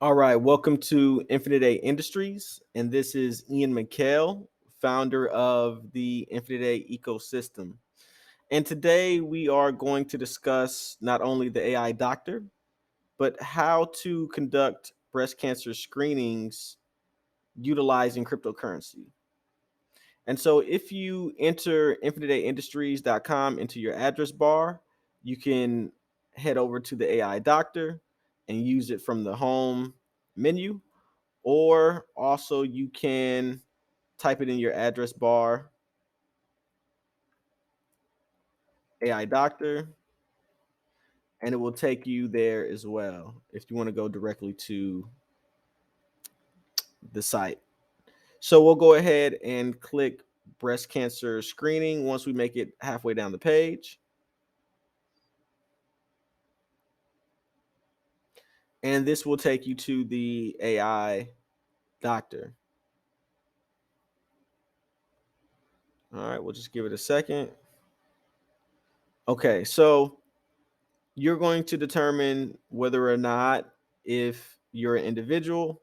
All right, welcome to Infinite A Industries, and this is Ean Mikale, founder of the Infinite A ecosystem. And today we are going to discuss not only the AI doctor, but how to conduct breast cancer screenings utilizing cryptocurrency. And so if you enter infiniteaindustries.com into your address bar, you can head over to the AI doctor and use it from the home menu, or also you can type it in your address bar, AI doctor, and it will take you there as well if you want to go directly to the site. So we'll go ahead and click breast cancer screening once we make it halfway down the page. And this will take you to the AI doctor. All right, we'll just give it a second. Okay, so you're going to determine whether or not if you're an individual.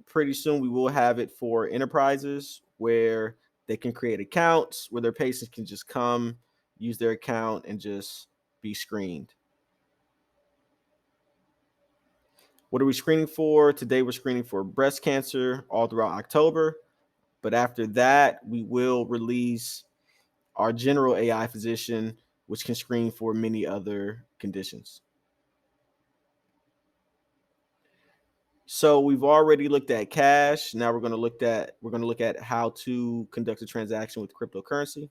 Pretty soon we will have it for enterprises where they can create accounts where their patients can just come, use their account, and just be screened. What are we screening for? Today we're screening for breast cancer all throughout October. But after that, we will release our general AI physician, which can screen for many other conditions. So we've already looked at cash. Now we're going to look at how to conduct a transaction with cryptocurrency.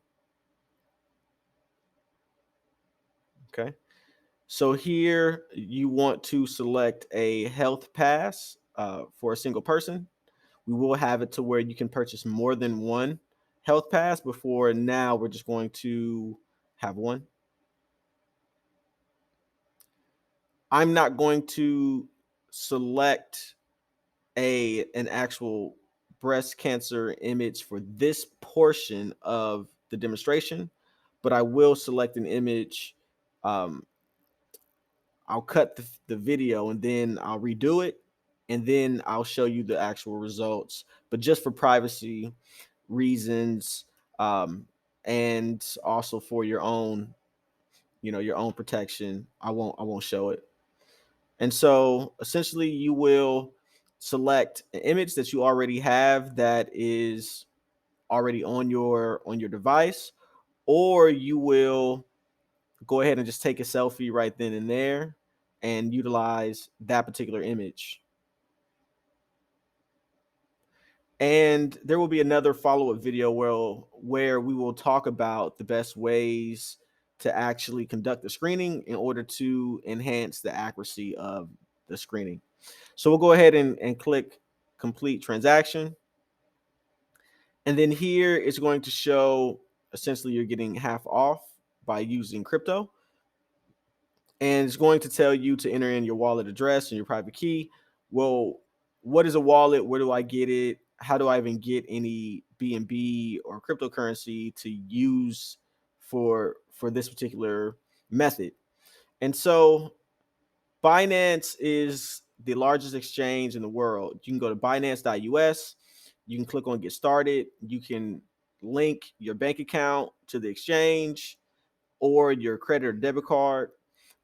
Okay. So here you want to select a health pass for a single person. We will have it to where you can purchase more than one health pass. Before now, we're just going to have one. I'm not going to select an actual breast cancer image for this portion of the demonstration, but I will select an image. Um, I'll cut the video and then I'll redo it, and then I'll show you the actual results. But just for privacy reasons, and also for your own, your own protection, I won't show it. And so essentially you will select an image that you already have that is already on your device, or you will go ahead and just take a selfie right then and there and utilize that particular image. And there will be another follow-up video where we will talk about the best ways to actually conduct the screening in order to enhance the accuracy of the screening. So we'll go ahead and click complete transaction. And then here it's going to show essentially you're getting half off by using crypto. And it's going to tell you to enter in your wallet address and your private key. Well, what is a wallet? Where do I get it? How do I even get any BNB or cryptocurrency to use for this particular method? And so Binance is the largest exchange in the world. You can go to binance.us. You can click on get started. You can link your bank account to the exchange or your credit or debit card.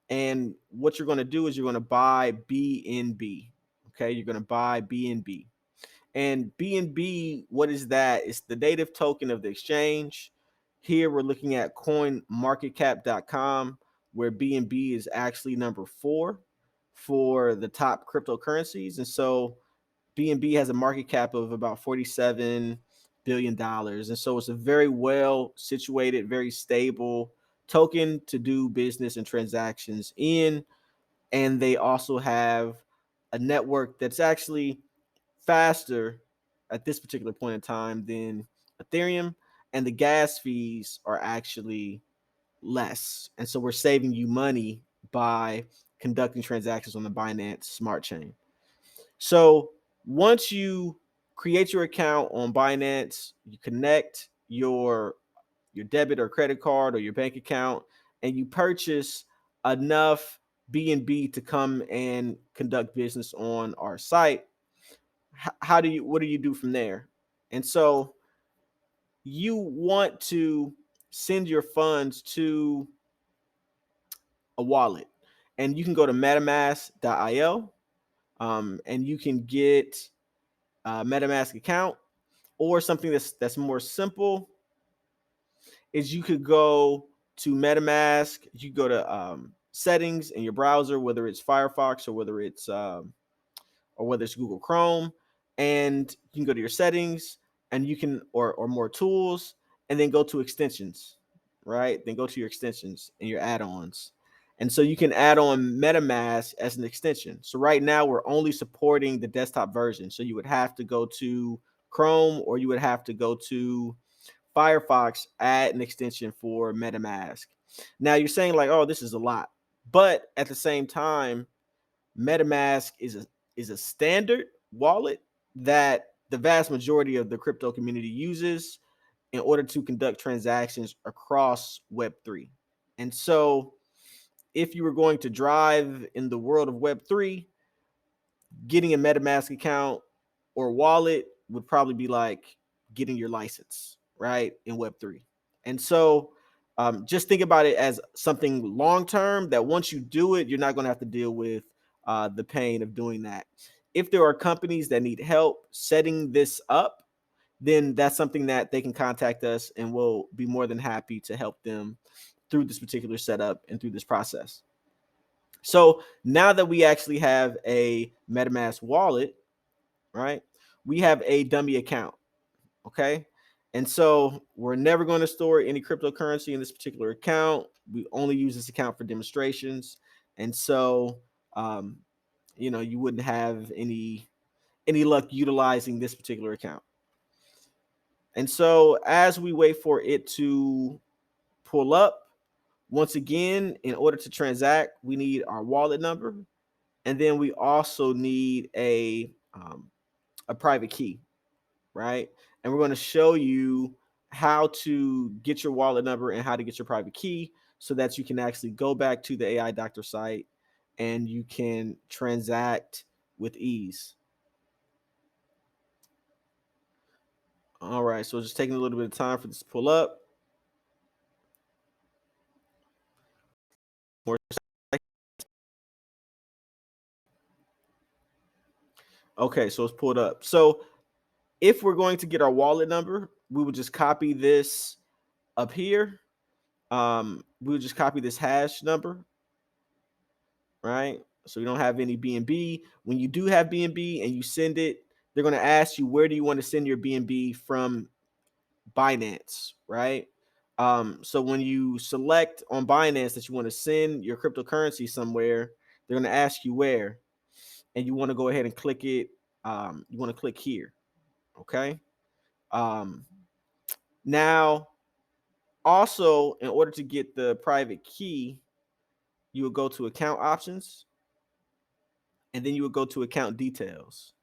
And what you're going to do is you're going to buy BNB. Okay, you're going to buy BNB. And BNB, what is that? It's the native token of the exchange. Here we're looking at coinmarketcap.com, where BNB is actually number 4 for the top cryptocurrencies. And so BNB has a market cap of about $47 billion. And so it's a very well situated, very stable token to do business and transactions in. And they also have a network that's actually faster at this particular point in time than Ethereum. And the gas fees are actually less. And so we're saving you money by conducting transactions on the Binance Smart Chain. So once you create your account on Binance, you connect your debit or credit card or your bank account, and you purchase enough B&B to come and conduct business on our site, what do you do from there? And so you want to send your funds to a wallet, and you can go to metamask.io, and you can get a MetaMask account. Or something that's more simple is you could go to MetaMask. You go to settings in your browser, whether it's Firefox or whether it's Google Chrome, and you can go to your settings, and you can or more tools, and then go to extensions, right? Then go to your extensions and your add-ons. And so you can add on MetaMask as an extension. So right now we're only supporting the desktop version. So you would have to go to Chrome, or you would have to go to Firefox, add an extension for MetaMask. Now you're saying like, oh, this is a lot. But at the same time, MetaMask is a standard wallet that the vast majority of the crypto community uses in order to conduct transactions across Web3. And so if you were going to drive in the world of Web3, getting a MetaMask account or wallet would probably be like getting your license, right, in Web3. And so just think about it as something long term that once you do it, you're not going to have to deal with the pain of doing that. If there are companies that need help setting this up, then that's something that they can contact us, and we'll be more than happy to help them through this particular setup and through this process. So now that we actually have a MetaMask wallet, right, we have a dummy account. Okay. And so we're never going to store any cryptocurrency in this particular account. We only use this account for demonstrations. And so, you wouldn't have any luck utilizing this particular account. And so as we wait for it to pull up, once again, in order to transact, we need our wallet number, and then we also need a private key, right? And we're going to show you how to get your wallet number and how to get your private key so that you can actually go back to the AI Doctor site and you can transact with ease. All right, so just taking a little bit of time for this to pull up. Okay, so it's pulled up. So if we're going to get our wallet number, we would just copy this up here. We would just copy this hash number, right? So we don't have any BNB. When you do have BNB and you send it, they're going to ask you, where do you want to send your BNB from Binance, right? So when you select on Binance that you want to send your cryptocurrency somewhere, they're going to ask you where, and you want to go ahead and click it. You want to click here, okay? Now, also, in order to get the private key, you would go to account options, and then you would go to account details.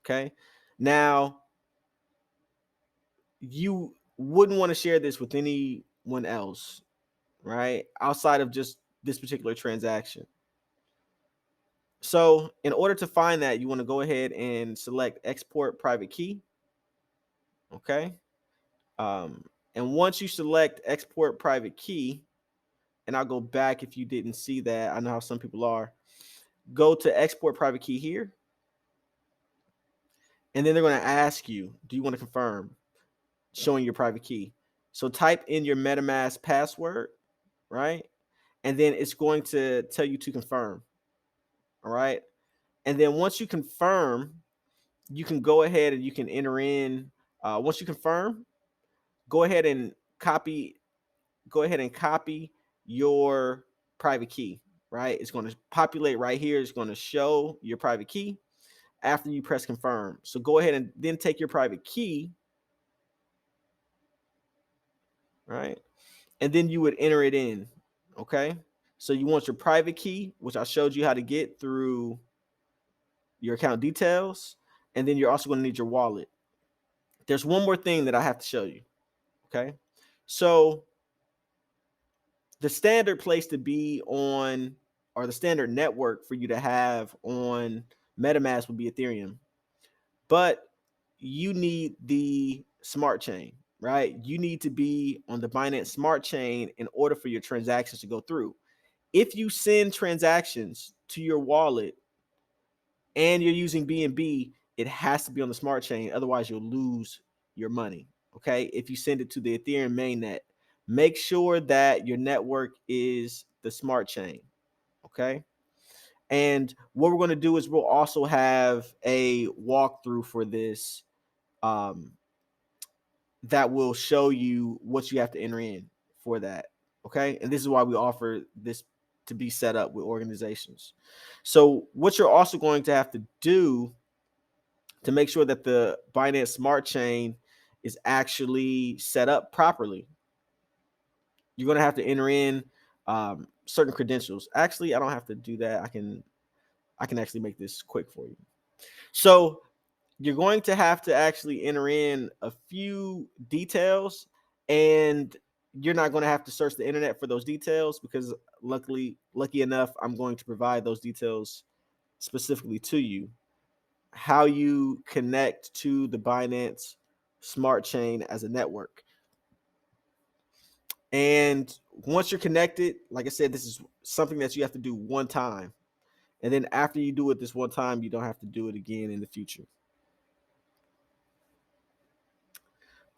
Okay. Now, you wouldn't want to share this with anyone else, right? Outside of just this particular transaction. So, in order to find that, you want to go ahead and select export private key. Okay. And once you select export private key, and I'll go back if you didn't see that. I know how some people are. Go to export private key here. And then they're going to ask you, do you want to confirm showing your private key? So type in your MetaMask password, right? And then it's going to tell you to confirm. All right. And then once you confirm, you can go ahead and you can enter in. Once you confirm, go ahead and copy your private key, right? It's going to populate right here. It's going to show your private key after you press confirm. So go ahead and then take your private key, right? And then you would enter it in, okay? So you want your private key, which I showed you how to get through your account details, and then you're also going to need your wallet. There's one more thing that I have to show you, okay? So the standard place to be on or the standard network for you to have on MetaMask would be Ethereum. But you need the smart chain, right? You need to be on the Binance smart chain in order for your transactions to go through. If you send transactions to your wallet and you're using BNB, it has to be on the smart chain. Otherwise, you'll lose your money. Okay. If you send it to the Ethereum mainnet, make sure that your network is the smart chain. Okay. And what we're going to do is we'll also have a walkthrough for this um, that will show you what you have to enter in for that. Okay. And this is why we offer this to be set up with organizations. So, what you're also going to have to do to make sure that the Binance Smart Chain is actually set up properly, you're going to have to enter in certain credentials. Actually, I don't have to do that. I can actually make this quick for you. So you're going to have to actually enter in a few details, and you're not going to have to search the internet for those details because lucky enough, I'm going to provide those details specifically to you. How you connect to the Binance Smart Chain as a network. And once you're connected, like I said, this is something that you have to do one time. And then after you do it this one time, you don't have to do it again in the future.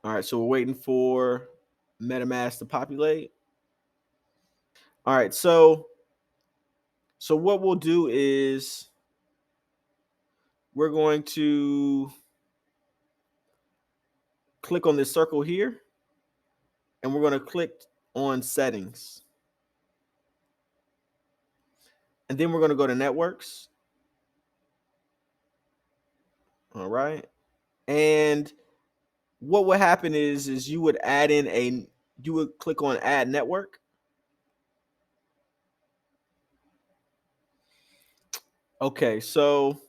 All right, so we're waiting for MetaMask to populate. All right, so what we'll do is we're going to click on this circle here, and we're going to click on settings. And then we're going to go to networks. All right. And what would happen is you would you would click on add network. Okay, so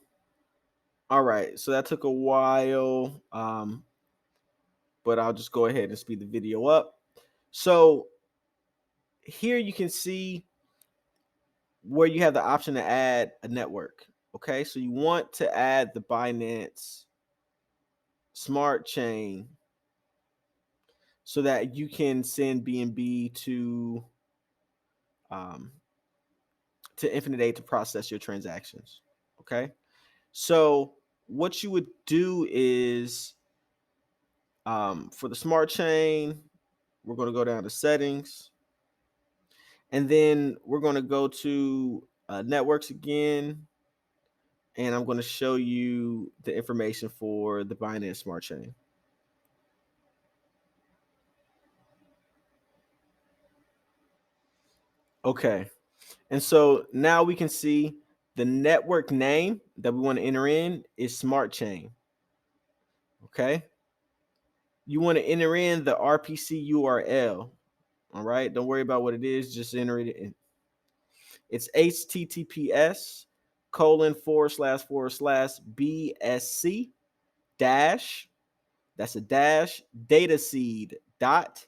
all right, so that took a while, but I'll just go ahead and speed the video up. So here you can see where you have the option to add a network. Okay, so you want to add the Binance Smart Chain so that you can send BNB um, to Infinite Eight to process your transactions. Okay, so what you would do is for the smart chain, we're going to go down to settings, and then we're going to go to networks again, and I'm going to show you the information for the Binance Smart Chain. Okay, and so now we can see the network name that we want to enter in is Smart Chain. Okay, you want to enter in the RPC URL. All right, don't worry about what it is, just enter it in. It's https :// BSC dash, that's a dash, dataseed dot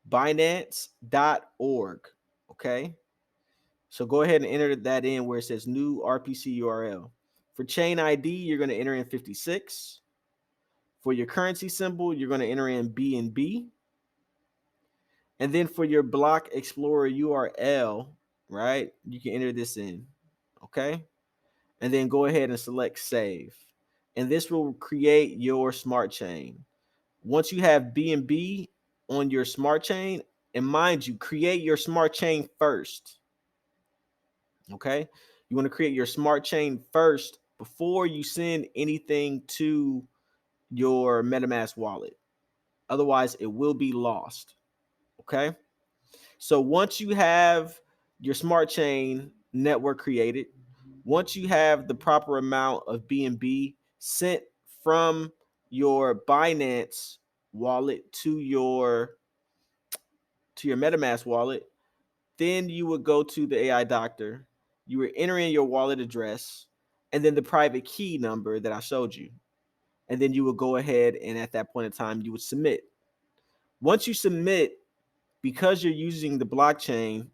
binance.org. Okay. So go ahead and enter that in where it says new RPC URL. For chain ID, you're going to enter in 56. For your currency symbol, you're going to enter in BNB. And then for your block explorer URL, right, you can enter this in. Okay. And then go ahead and select save. And this will create your smart chain. Once you have BNB on your smart chain, and mind you, create your smart chain first. Okay. You want to create your smart chain first before you send anything to your MetaMask wallet. Otherwise, it will be lost. Okay. So once you have your smart chain network created, once you have the proper amount of BNB sent from your Binance wallet to your MetaMask wallet, then you would go to the AI doctor. You would enter in your wallet address and then the private key number that I showed you. And then you would go ahead and at that point in time, you would submit. Once you submit, because you're using the blockchain,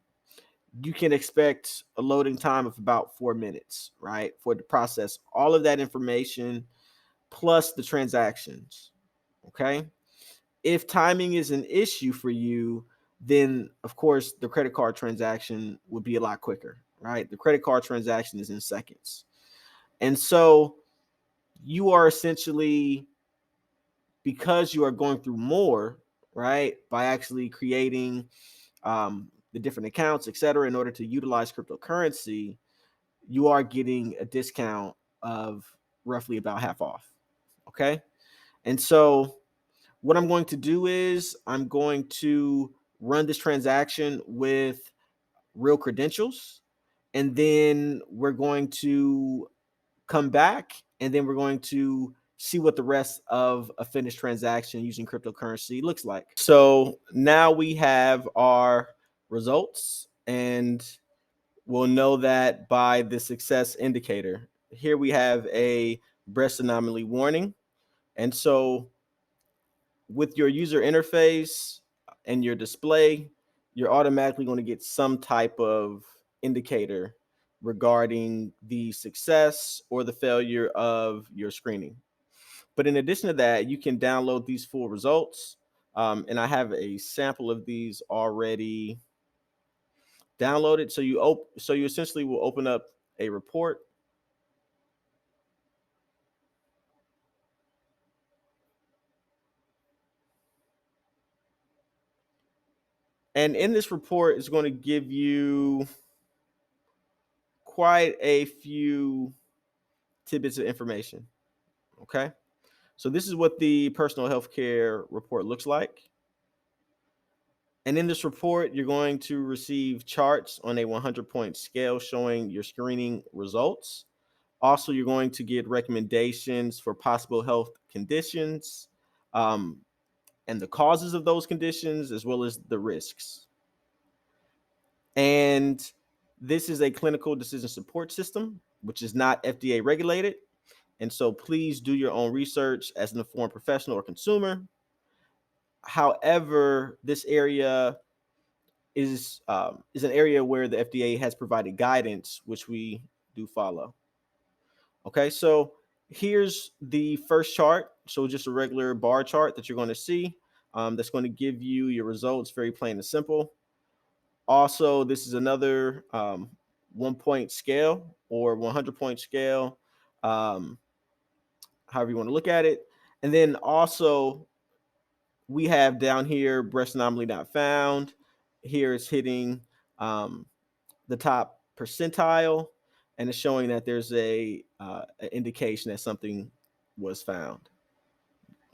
you can expect a loading time of about 4 minutes, right? For it to process all of that information plus the transactions. Okay. If timing is an issue for you, then of course the credit card transaction would be a lot quicker, right? The credit card transaction is in seconds. And so you are essentially, because you are going through more, right, by actually creating the different accounts, et cetera, in order to utilize cryptocurrency, you are getting a discount of roughly about half off. Okay. And so what I'm going to do is I'm going to run this transaction with real credentials. And then we're going to come back and then we're going to see what the rest of a finished transaction using cryptocurrency looks like. So now we have our results, and we'll know that by the success indicator. Here we have a breast anomaly warning. And so with your user interface and your display, you're automatically going to get some type of indicator regarding the success or the failure of your screening. But in addition to that, you can download these full results. And I have a sample of these already downloaded. So you essentially will open up a report. And in this report, it's going to give you quite a few tidbits of information. Okay. So this is what the personal healthcare report looks like. And in this report, you're going to receive charts on a 100-point scale showing your screening results. Also, you're going to get recommendations for possible health conditions, um, and the causes of those conditions, as well as the risks. And this is a clinical decision support system, which is not FDA regulated. And so please do your own research as an informed professional or consumer. However, this area is an area where the FDA has provided guidance, which we do follow. Okay, so here's the first chart. So just a regular bar chart that you're going to see. That's going to give you your results, very plain and simple. Also, this is another 1-point scale or 100-point scale, um, however you want to look at it. And then also we have down here breast anomaly not found. Here it's hitting um, the top percentile, and it's showing that there's an indication that something was found.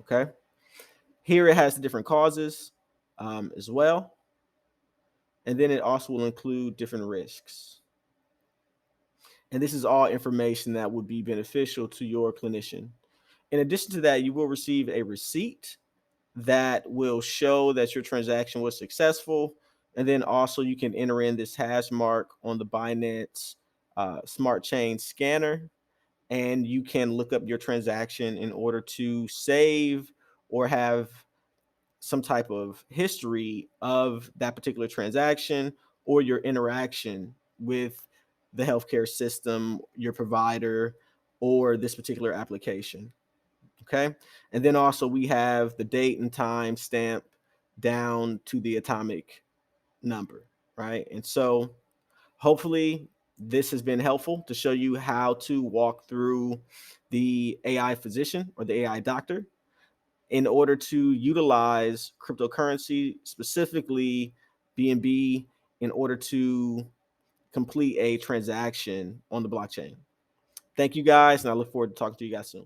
Okay. Here it has the different causes as well. And then it also will include different risks. And this is all information that would be beneficial to your clinician. In addition to that, you will receive a receipt that will show that your transaction was successful. And then also you can enter in this hash mark on the Binance Smart Chain scanner, and you can look up your transaction in order to save or have some type of history of that particular transaction or your interaction with the healthcare system, your provider, or this particular application. Okay. And then also we have the date and time stamp down to the atomic number, right? And so hopefully this has been helpful to show you how to walk through the AI physician or the AI doctor in order to utilize cryptocurrency, specifically BNB, in order to complete a transaction on the blockchain. Thank you guys, and I look forward to talking to you guys soon.